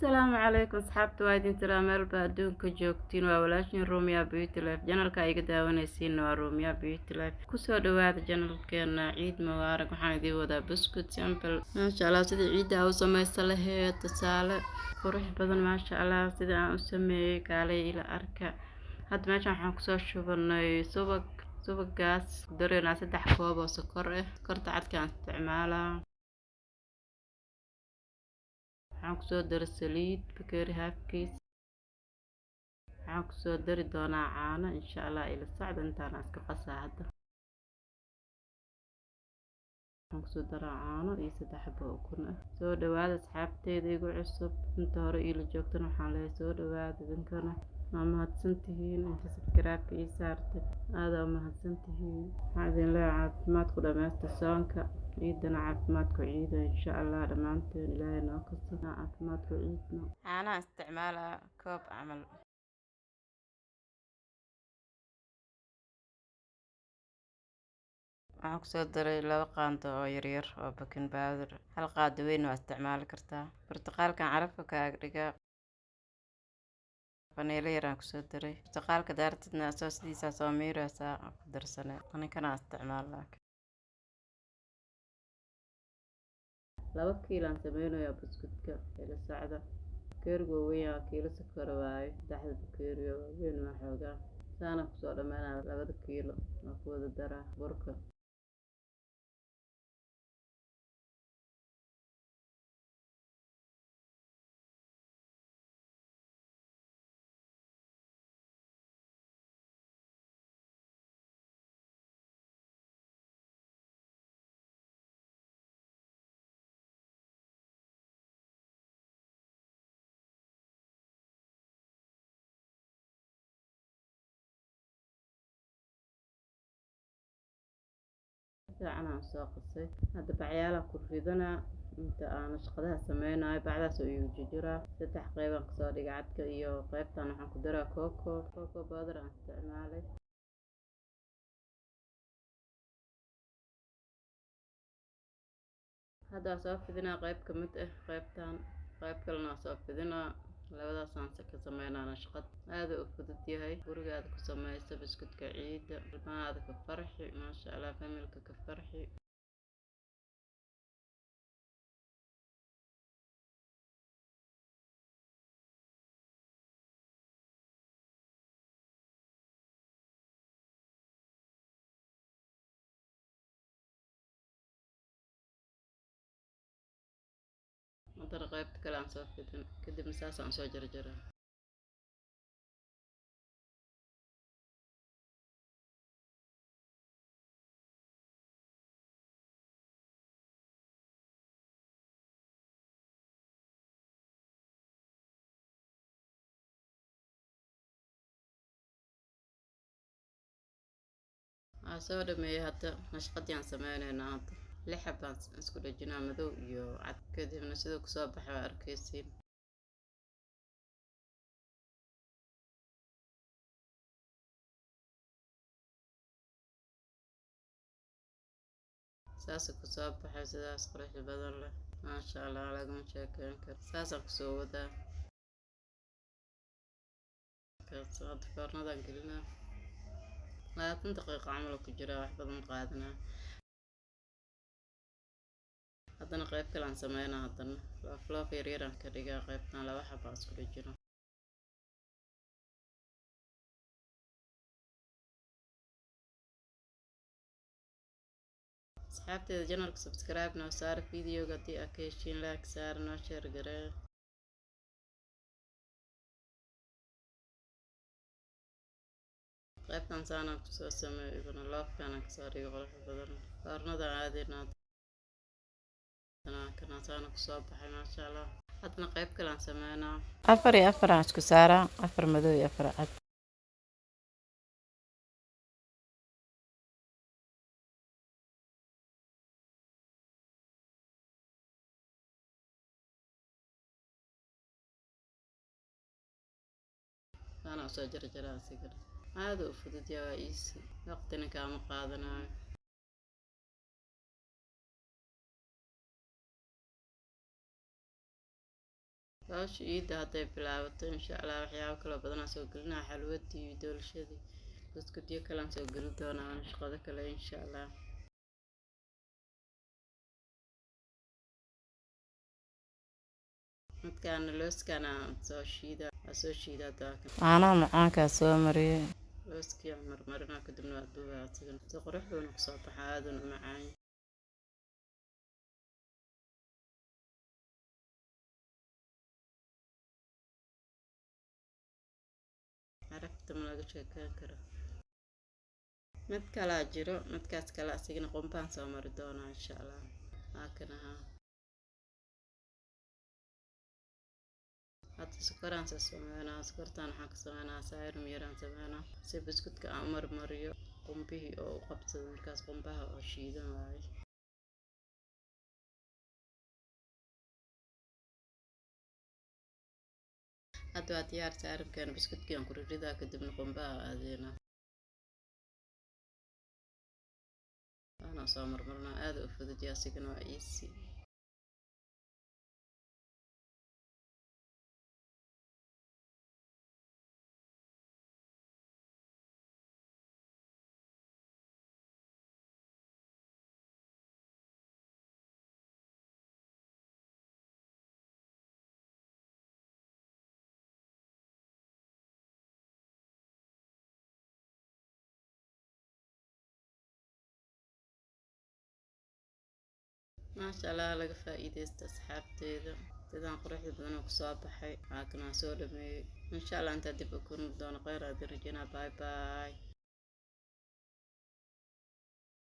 السلام عليكم أصحابتي وايدين ترى مeel baa adduunka joogtiin waa walaashin Romia Beauty Life janalka iga daawanaysiin waa Romia Beauty Life kusoo dhawaada janalkeena ciid mubaarak waxaan idin wadaa buskud simple maasha Allah sida ciida u samaysta lahayd tusaale qurux badan maasha Allah sida aan u sameeyay kaalay ila arka hadda meeshan waxaan kusoo shubanay subagaas dareena 3 koob oo sokor ah sokorta cadka aan isticmaalaa waxaan kusoo daray saliid bakeeri haafkiis waxaan kusoo dari doonaa caano insha Allah ila socda intaan iska qasaa hadda waxaan kusoo daraa caano iyo 3 xabo oo ukun ah soo dhawaada asxaabteyda igu cusub inta hore ila joogtana waxaan leeyahay soo dhawaada idinkana waa mahadsantihiin inta subscribe ii saartay aad u mahadsantihiin waxaan idin leeyahay caafimaad ku dhamaysta soonka ciidana caafimaad ku ciida insha Allah dhamaanteen ilaahay noo kasto caafimaad ku ciidna caanaha isticmaala koob camal waxaan kusoo daray 2 qaando oo yaryar oo baking powder hal qaado weyn waa isticmaali kartaa burtuqaalkan carafka kaaga dhiga vanilla yaraan kusoo daray burtuqaalka daartidna soo sidiisa soo miiraysaa ku darsanay aninkana isticmaalaa 2 kiilan sameeynayaa buskudka ila socda keeriga weyn kiilo sokor waaye 3 bakeeri oo weyn ma xoogaa saana kusoo dhamaanaa 2 kiilo oo ku wada daraa burka fiican aan soo qasay hadda bacyaala ku ridanaa inta aan shaqadaha sameynayo bacdaas oo igu jiraa 3 qayb aan kasoo dhigay cadka iyo qaybtan waxaan ku daraa cocoa powder aan isticmaalay hadda soo fidinaa qayb ka mid ah qaybtan qayb kalena soo fidinaa labadaas aan ka sameynaa shaqad aad u fudud yahay gurigaada ku samaysta buskudka ciida ilmahaada ka farxi maasha Allah familka ka farxi hadda qaybta kale aan soo fidin kadib saas aan soo jarjaraa soo dhameeyay hadda nashqadii aan sameynaynaa hadda 6 xabaan isku dhajinaa madow iyo cad kadibna sidoo ku soo baxay waa arkaysiin saas ku soo baxay sidaas qurux badan leh maasha Allah lagama sheekeyn karo saas ku soo wadaa kaasoo farnadan gelina 20 daqiiqo camal ku jira wax badan qaadana haddana qayb kale aan sameynaa haddana loof yaryar aan ka dhigaa qaybtan 2 xabo isku dhajino asxaabteeda janalka subscribe noo saar videoga haddii aad ka heshiin like saar noo share garee qaybtan saanaan kusoo sameeyo ibana loofkaan kasoo dhigo qurux badan farnada aadina kana saana kusoo baxay maasha Allah haddana qayb kale aan sameynaa 4 iyo 4 aan isku saaraa 4 madow iyo 4 cad saana soo jarjaraa sigir aad u fudud yahay easy waqtina kaama qaadanayo hawsha ciidda hadday bilaabato insha allah waxyaabo kala badanaa soo gelinaa xalwadii doolshadii buskudyo kalaan soo geli doonaa waana shaqado kale insha allah. midkaan looskana soo shiida caanaha macaankaa soo mariyay looskii marmarinaa kadibna waa duubaa asigan si qurux badan kusoo baxa aadun u macaan carabta ma laga sheekeyn karo. mid kalaa jiro midkaas kale asigana qumbaan soo mari doonaa insha allah. haakana hadda sokoraan soo sameynaa sokortaan waxaan ka sameynaa sayrum yaraan sameynaa si buskudka aan u marmariyo qumbihii oo u qabsado markaas qumbaha oo shiidan waaye. hadda waa diyaar sayrumkeena buskudkii aan ku ridaa kadibna qumbaha aadeynaa waana soo marmarnaa aad u fudud asigana waa easy. maasha allah laga faa'iideysta asxaabteeda sidaan quruxda badan oo kusoo baxay haakana soo dhameeyey insha allah intaa dib u kulmi doono kheyr aad rajayna bye bye.